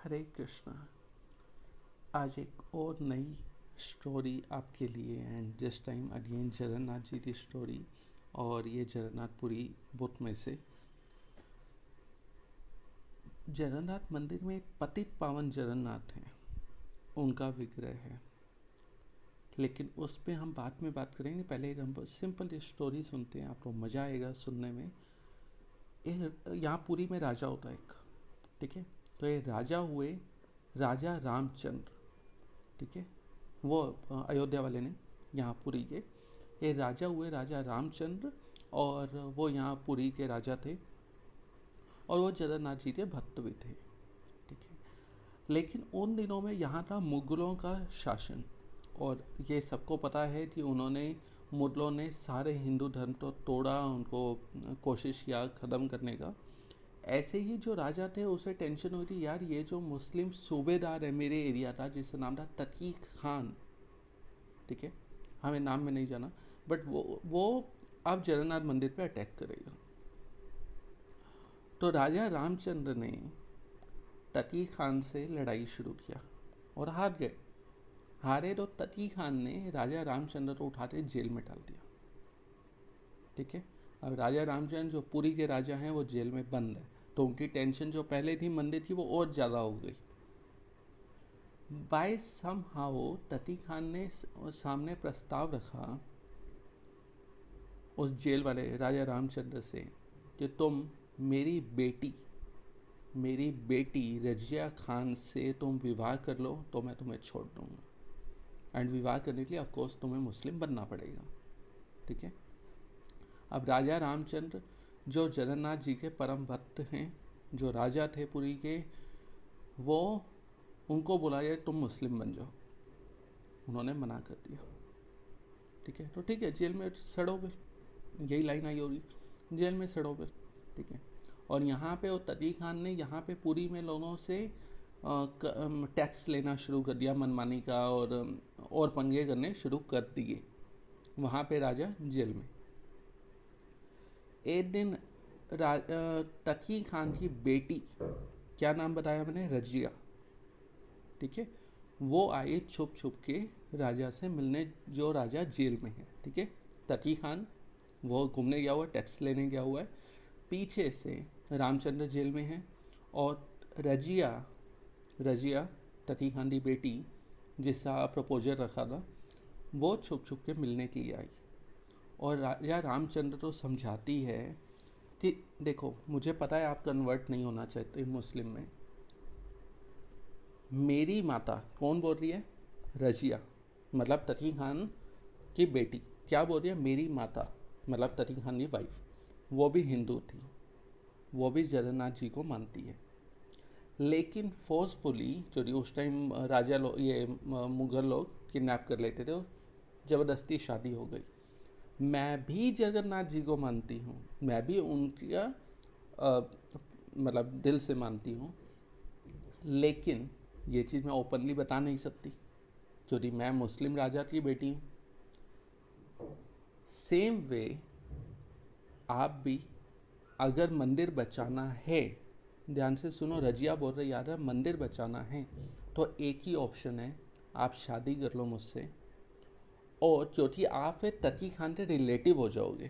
हरे कृष्णा। आज एक और नई स्टोरी आपके लिए and this time again Jagannath ji की स्टोरी। और ये जगन्नाथपुरी बुक में से जगन्नाथ मंदिर में एक पतित पावन जगन्नाथ हैं, उनका विग्रह है। लेकिन उस पर हम बाद में बात करेंगे। पहले हम सिंपल ये स्टोरी सुनते हैं, आपको मज़ा आएगा सुनने में। यहाँ पुरी में राजा होता है एक, ठीक है। तो ये राजा हुए राजा रामचंद्र, ठीक है। वो अयोध्या वाले ने, यहाँ पुरी के ये राजा हुए राजा रामचंद्र। और वो यहाँ पुरी के राजा थे और वो जगन्नाथ जी के भक्त भी थे, ठीक है। लेकिन उन दिनों में यहाँ था मुगलों का शासन, और ये सबको पता है कि उन्होंने मुगलों ने सारे हिंदू धर्म तो तोड़ा, उनको कोशिश किया ख़त्म करने का। ऐसे ही जो राजा थे उसे टेंशन हुई थी, यार ये जो मुस्लिम सूबेदार है मेरे एरिया का, जिसका नाम था तकी खान, ठीक है, हमें नाम में नहीं जाना, बट वो अब जगन्नाथ मंदिर पे अटैक करेगा। तो राजा रामचंद्र ने तकी खान से लड़ाई शुरू किया और हार गए। हारे तो तकी खान ने राजा रामचंद्र को उठाते जेल में डाल दिया, ठीक है। अब राजा रामचंद्र जो पुरी के राजा हैं वो जेल में बंद है, तो उनकी टेंशन जो पहले थी मंदिर की वो और ज़्यादा हो गई। बाय सम हाउ तकी खान ने सामने प्रस्ताव रखा उस जेल वाले राजा रामचंद्र से कि तुम मेरी बेटी रजिया खान से तुम विवाह कर लो तो मैं तुम्हें छोड़ दूंगा। एंड विवाह करने के लिए ऑफकोर्स तुम्हें मुस्लिम बनना पड़ेगा, ठीक है। अब राजा रामचंद्र जो जगन्नाथ जी के परम भक्त हैं, जो राजा थे पुरी के, वो उनको बोला जाए तुम मुस्लिम बन जाओ। उन्होंने मना कर दिया, ठीक है। तो ठीक है, जेल में सड़ो फिर, यही लाइन आई होगी, जेल में सड़ो फिर, ठीक है। और यहाँ पे वो तकी खान ने यहाँ पे पुरी में लोगों से टैक्स लेना शुरू कर दिया मनमानी का, और पंगे करने शुरू कर दिए वहाँ पे राजा जेल में। एक दिन तकी खान की बेटी, क्या नाम बताया मैंने, रजिया, ठीक है, वो आई छुप छुप के राजा से मिलने, जो राजा जेल में है, ठीक है। तकी खान वो घूमने गया हुआ, टैक्स लेने गया हुआ है, पीछे से रामचंद्र जेल में है, और रजिया तकी खान की बेटी, जिसका प्रपोजल रखा था, वो छुप छुप के मिलने के लिए आई। और राजा रामचंद्र तो समझाती है कि देखो मुझे पता है आप कन्वर्ट नहीं होना चाहते मुस्लिम में। मेरी माता, कौन बोल रही है, रजिया, मतलब तकी खान की बेटी, क्या बोल रही है, मेरी माता मतलब तकी खान की वाइफ, वो भी हिंदू थी, वो भी जगन्नाथ जी को मानती है। लेकिन फोर्सफुली, क्योंकि उस टाइम राजा लोग, ये मुगल लोग किडनैप कर लेते थे, ज़बरदस्ती शादी हो गई। मैं भी जगन्नाथ जी को मानती हूँ, मैं भी उनका मतलब दिल से मानती हूँ, लेकिन ये चीज़ मैं ओपनली बता नहीं सकती क्योंकि मैं मुस्लिम राजा की बेटी हूँ। सेम वे आप भी अगर मंदिर बचाना है, ध्यान से सुनो, रजिया बोल रही यार मंदिर बचाना है तो एक ही ऑप्शन है, आप शादी कर लो मुझसे, और क्योंकि आप फिर तकी खान के रिलेटिव हो जाओगे।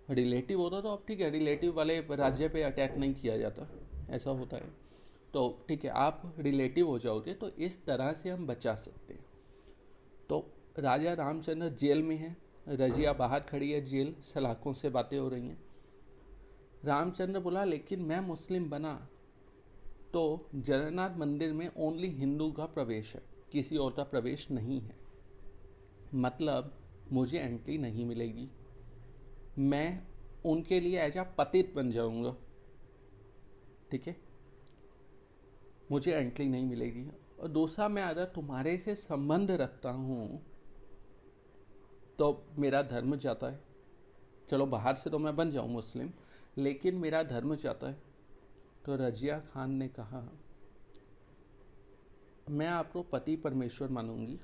रिलेटिव होता तो अब ठीक है, रिलेटिव वाले राज्य पे अटैक नहीं किया जाता, ऐसा होता है, तो ठीक है आप रिलेटिव हो जाओगे, तो इस तरह से हम बचा सकते हैं। तो राजा रामचंद्र जेल में है, रजिया बाहर खड़ी है जेल, सलाखों से बातें हो रही हैं। रामचंद्र बोला लेकिन मैं मुस्लिम बना तो जगन्नाथ मंदिर में ओनली हिंदू का प्रवेश है, किसी और का प्रवेश नहीं है, मतलब मुझे एंट्री नहीं मिलेगी, मैं उनके लिए एज आ पतित बन जाऊंगा, ठीक है, मुझे एंट्री नहीं मिलेगी। और दूसरा, मैं अगर तुम्हारे से संबंध रखता हूँ तो मेरा धर्म जाता है, चलो बाहर से तो मैं बन जाऊँ मुस्लिम, लेकिन मेरा धर्म जाता है। तो रजिया खान ने कहा मैं आपको पति परमेश्वर मानूंगी,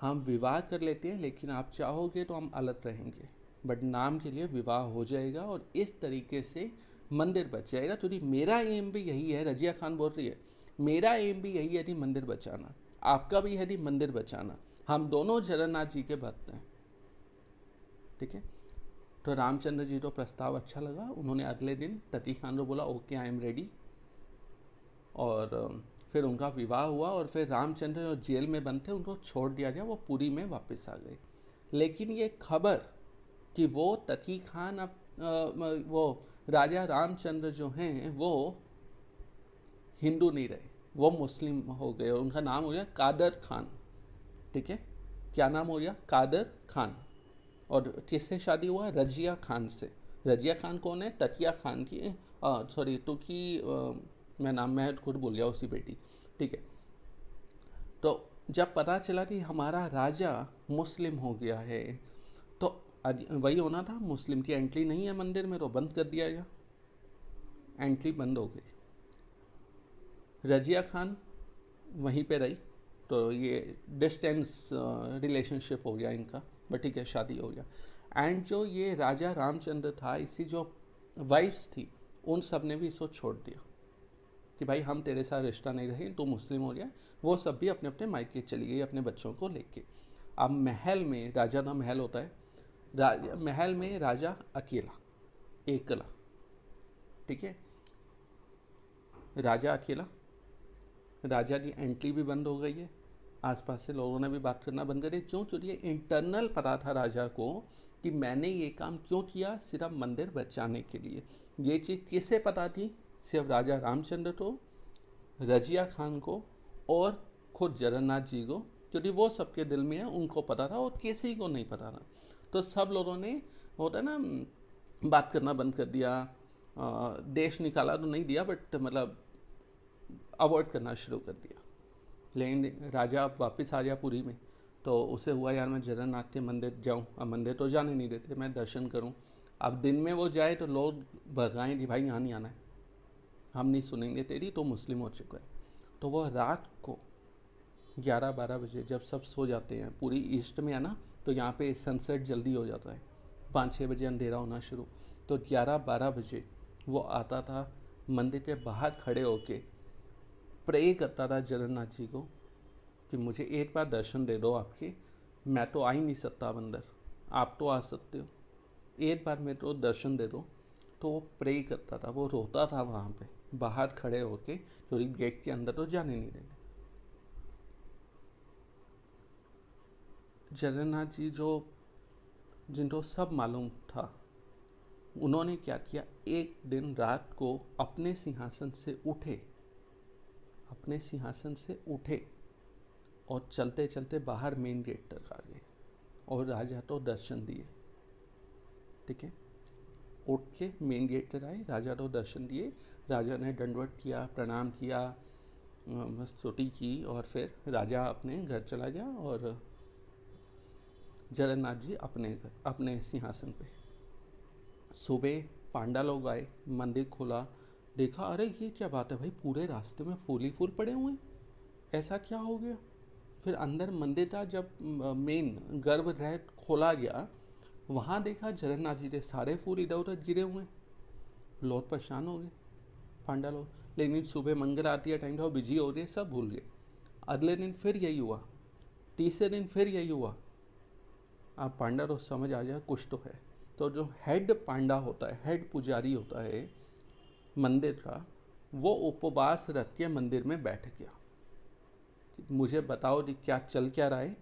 हम विवाह कर लेते हैं, लेकिन आप चाहोगे तो हम अलग रहेंगे, बट नाम के लिए विवाह हो जाएगा। और इस तरीके से मंदिर बच जाएगा। तो मेरा एम भी यही है, रजिया खान बोल रही है, मेरा एम भी यही है यदि मंदिर बचाना, आपका भी यदि मंदिर बचाना, हम दोनों जगन्नाथ जी के भक्त हैं। ठीक है, तो रामचंद्र जी को प्रस्ताव अच्छा लगा, उन्होंने अगले दिन तती खान को बोला ओके आई एम रेडी, और फिर उनका विवाह हुआ, और फिर रामचंद्र जो जेल में बंद थे उनको छोड़ दिया गया, वो पुरी में वापस आ गए। लेकिन ये खबर कि वो तकी खान अब वो राजा रामचंद्र जो हैं वो हिंदू नहीं रहे, वो मुस्लिम हो गए, और उनका नाम हो गया कादर खान। ठीक है, क्या नाम हो गया? कादर खान। और किससे शादी हुआ? रजिया खान से। रजिया खान कौन है? तकिया खान की, सॉरी तो की, मैं खुद भूल गया उसकी बेटी। ठीक है, तो जब पता चला कि हमारा राजा मुस्लिम हो गया है, तो वही होना था, मुस्लिम की एंट्री नहीं है मंदिर में, तो बंद कर दिया गया, एंट्री बंद हो गई। रजिया खान वहीं पे रही, तो ये डिस्टेंस रिलेशनशिप हो गया इनका, बट ठीक है, शादी हो गया। एंड जो ये राजा रामचंद्र था, इसी जो वाइफ्स थी, उन सब ने भी इसको छोड़ दिया कि भाई हम तेरे साथ रिश्ता नहीं रहे, तो मुस्लिम हो गया। वो सब भी अपने अपने मायके चली गई अपने बच्चों को लेके। अब महल में, राजा का महल होता है, महल में राजा अकेला, एकला। ठीक है, राजा अकेला, राजा की एंट्री भी बंद हो गई है, आसपास से लोगों ने भी बात करना बंद कर दी। क्यों? क्योंकि ये इंटरनल पता था राजा को कि मैंने ये काम क्यों किया, सिर्फ मंदिर बचाने के लिए। ये चीज़ किसे पता थी? सिर्फ राजा रामचंद्र को, रजिया खान को, और खुद जगन्नाथ जी को, क्योंकि वो सबके दिल में है, उनको पता था, और किसी को नहीं पता था। तो सब लोगों ने, होता है ना, बात करना बंद कर दिया, देश निकाला तो नहीं दिया, बट मतलब अवॉइड करना शुरू कर दिया। लेकिन राजा अब वापस आ गया पुरी में, तो उसे हुआ यार मैं जगन्नाथ के मंदिर जाऊं, अब मंदिर तो जाने नहीं देते, मैं दर्शन करूं। अब दिन में वो जाए तो लोग भगाएं कि भाई यहाँ नहीं आना है, हम नहीं सुनेंगे तेरी, तो मुस्लिम हो चुका है। तो वो रात को 11-12 बजे जब सब सो जाते हैं, पूरी ईस्ट में है ना, तो यहाँ पे सनसेट जल्दी हो जाता है, 5-6 बजे अंधेरा होना शुरू। तो 11-12 बजे वो आता था, मंदिर के बाहर खड़े होके प्रे करता था जगन्नाथ जी को कि मुझे एक बार दर्शन दे दो आपके, मैं तो आ ही नहीं सकता अंदर, आप तो आ सकते हो, एक बार मेरे को दर्शन दे दो। तो वो प्रे करता था, वो रोता था वहाँ पे बाहर खड़े होके, क्योंकि गेट के अंदर तो जाने नहीं देते। जगन्नाथ जी जो, जिनको सब मालूम था, उन्होंने क्या किया, एक दिन रात को अपने सिंहासन से उठे, अपने सिंहासन से उठे और चलते चलते बाहर मेन गेट तक आ गए, और राजा तो दर्शन दिए। ठीक है, उठ के मेन गेट तक आए, राजा तो दर्शन दिए, राजा ने दंडवत किया, प्रणाम किया, स्तुति की, और फिर राजा अपने घर चला गया, और जगन्नाथ जी अपने घर, अपने सिंहासन पे। सुबह पांडा लोग आए, मंदिर खोला, देखा अरे ये क्या बात है भाई, पूरे रास्ते में फूल ही फूल पड़े हुए हैं, ऐसा क्या हो गया। फिर अंदर मंदिर का जब मेन गर्भगृह खोला गया, वहाँ देखा जगन्नाथ जी के सारे फूल इधर उधर गिरे हुए हैं। लोग परेशान हो गए, पांडा लोग। लेकिन सुबह मंगल आरती का टाइम था, वो बिजी हो गए, सब भूल गए। अगले दिन फिर यही हुआ, तीसरे दिन फिर यही हुआ। अब पांडा तो समझ आ गया कुछ तो है। तो जो हेड पांडा होता है, हेड पुजारी होता है मंदिर का, वो उपवास रख के मंदिर में बैठ गया, मुझे बताओ कि क्या चल क्या रहा है।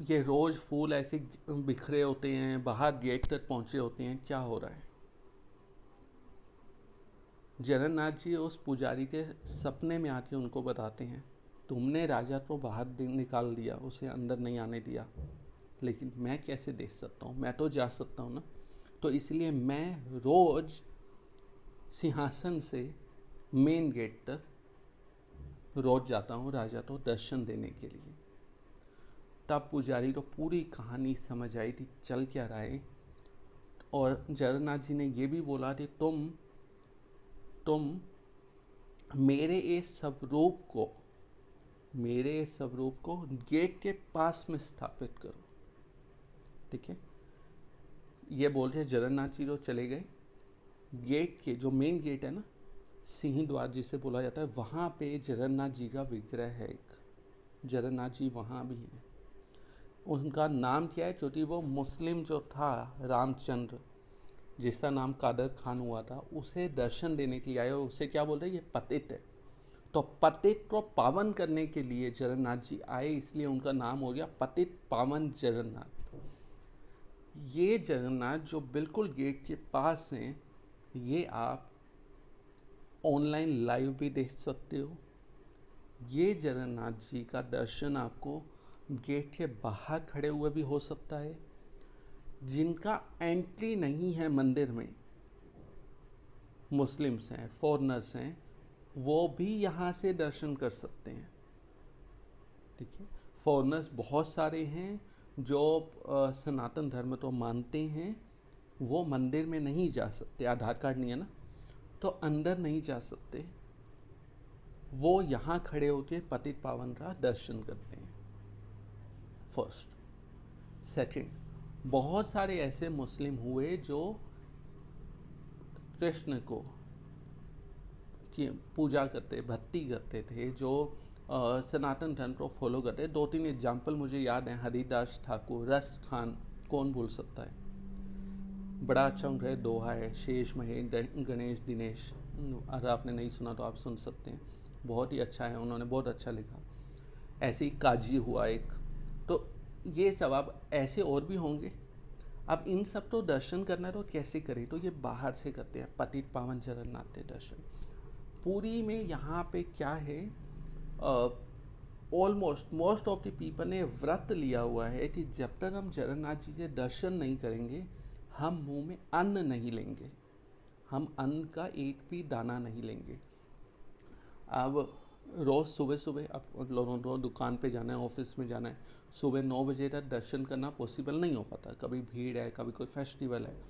ये रोज फूल ऐसे बिखरे होते हैं, बाहर गेट तक पहुंचे होते हैं, क्या हो रहा है। जगन्नाथ जी उस पुजारी के सपने में आके उनको बताते हैं, तुमने राजा को बाहर निकाल दिया, उसे अंदर नहीं आने दिया, लेकिन मैं कैसे देख सकता हूँ, मैं तो जा सकता हूँ ना। तो इसलिए मैं रोज सिंहासन से मेन गेट तक रोज जाता हूँ राजा को दर्शन देने के लिए। तब पुजारी को पूरी कहानी समझ आई थी चल क्या रहा है, और जगन्नाथ जी ने ये भी बोला कि तुम मेरे इस स्वरूप को, मेरे इस स्वरूप को गेट के पास में स्थापित करो। ठीक है, ये बोलते हैं जगन्नाथ जी तो चले गए, गेट के जो मेन गेट है ना, सिंह द्वार जिसे बोला जाता है, वहाँ पे जगन्नाथ जी का विग्रह है एक, जगन्नाथ जी वहाँ भी है। उनका नाम क्या है, क्योंकि वो मुस्लिम जो था रामचंद्र, जिसका नाम कादर खान हुआ था, उसे दर्शन देने के लिए आए और उसे क्या बोल रहे हैं, ये पतित है। तो पतित को पावन करने के लिए जगन्नाथ जी आए, इसलिए उनका नाम हो गया पतित पावन जगन्नाथ। ये जगन्नाथ जो बिल्कुल गेट के पास हैं, ये आप ऑनलाइन लाइव भी देख सकते हो। ये जगन्नाथ जी का दर्शन आपको गेट के बाहर खड़े हुए भी हो सकता है। जिनका एंट्री नहीं है मंदिर में, मुस्लिम्स हैं, फॉरेनर्स हैं, वो भी यहाँ से दर्शन कर सकते हैं। ठीक है, फॉरेनर्स बहुत सारे हैं जो सनातन धर्म तो मानते हैं, वो मंदिर में नहीं जा सकते, आधार कार्ड नहीं है ना, तो अंदर नहीं जा सकते। वो यहाँ खड़े होकर पतित पावन का दर्शन करते हैं। फर्स्ट। सेकंड, बहुत सारे ऐसे मुस्लिम हुए जो कृष्ण को की पूजा करते, भक्ति करते थे, जो सनातन धर्म को फॉलो करते। 2-3 एग्जाम्पल मुझे याद है, हरिदास ठाकुर, रस खान, कौन भूल सकता है, बड़ा अच्छा उनका दोहा है, शेष महेश गणेश दिनेश, अगर आपने नहीं सुना तो आप सुन सकते हैं, बहुत ही अच्छा है, उन्होंने बहुत अच्छा लिखा। ऐसे ही काजी हुआ एक। तो ये सब अब ऐसे और भी होंगे। अब इन सब तो दर्शन करना है तो कैसे करें, तो ये बाहर से करते हैं, पतित पावन जगन्नाथ के दर्शन। पूरी में यहाँ पे क्या है, almost most of the people ने व्रत लिया हुआ है कि जब तक हम जगन्नाथ जी के दर्शन नहीं करेंगे, हम मुंह में अन्न नहीं लेंगे, हम अन्न का एक भी दाना नहीं लेंगे। अब रोज़ सुबह सुबह अब लोगों को दुकान पे जाना है, ऑफिस में जाना है, सुबह 9 बजे तक दर्शन करना पॉसिबल नहीं हो पाता, कभी भीड़ है, कभी कोई फेस्टिवल है,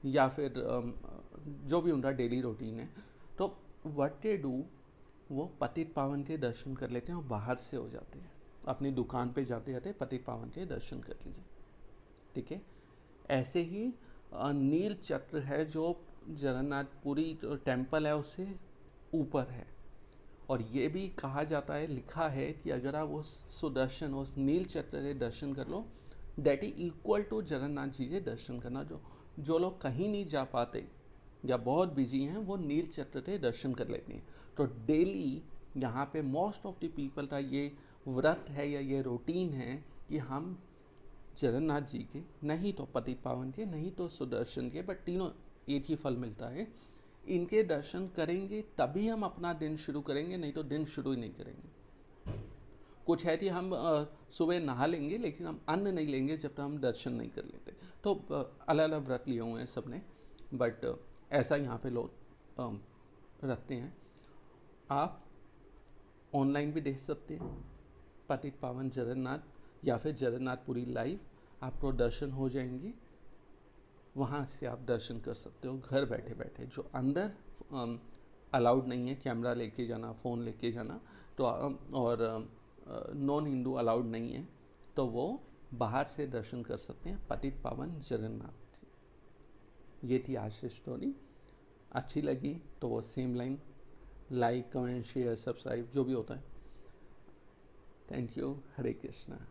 या फिर जो भी उनका डेली रूटीन है। तो व्हाट दे डू, वो पतित पावन के दर्शन कर लेते हैं और बाहर से हो जाते हैं, अपनी दुकान पे जाते जाते पतित पावन के दर्शन कर लीजिए। ठीक है, ऐसे ही नील चक्र है जो जगन्नाथपुरी टेम्पल है उससे ऊपर है, और ये भी कहा जाता है, लिखा है कि अगर आप उस सुदर्शन, उस नील चक्र के दर्शन कर लो, that is equal to Jagannath ji के दर्शन करना। जो लोग कहीं नहीं जा पाते या बहुत बिजी हैं, वो नील चक्र के दर्शन कर लेते हैं। तो डेली यहाँ पे मोस्ट ऑफ द पीपल का ये व्रत है या ये रूटीन है कि हम जगन्नाथ जी के, नहीं तो पतित पावन के, नहीं तो सुदर्शन के, बट तीनों एक ही फल मिलता है, इनके दर्शन करेंगे तभी हम अपना दिन शुरू करेंगे, नहीं तो दिन शुरू ही नहीं करेंगे। कुछ है कि हम सुबह नहा लेंगे लेकिन हम अन्न नहीं लेंगे जब तक हम दर्शन नहीं कर लेते। तो अलग अलग व्रत लिए हुए हैं सब ने, बट ऐसा यहाँ पे लोग रखते हैं। आप ऑनलाइन भी देख सकते हैं, पतित पावन जगन्नाथ, या फिर जगन्नाथपुरी लाइव, आपको दर्शन हो जाएंगे। वहाँ से आप दर्शन कर सकते हो घर बैठे बैठे। जो अंदर अलाउड नहीं है कैमरा लेके जाना, फ़ोन लेके जाना, तो और नॉन हिंदू अलाउड नहीं है, तो वो बाहर से दर्शन कर सकते हैं पतित पावन जगन्नाथ। ये थी आज की स्टोरी। अच्छी लगी तो वो same line, like, comment, share, subscribe जो भी होता है। Thank you. हरे कृष्णा।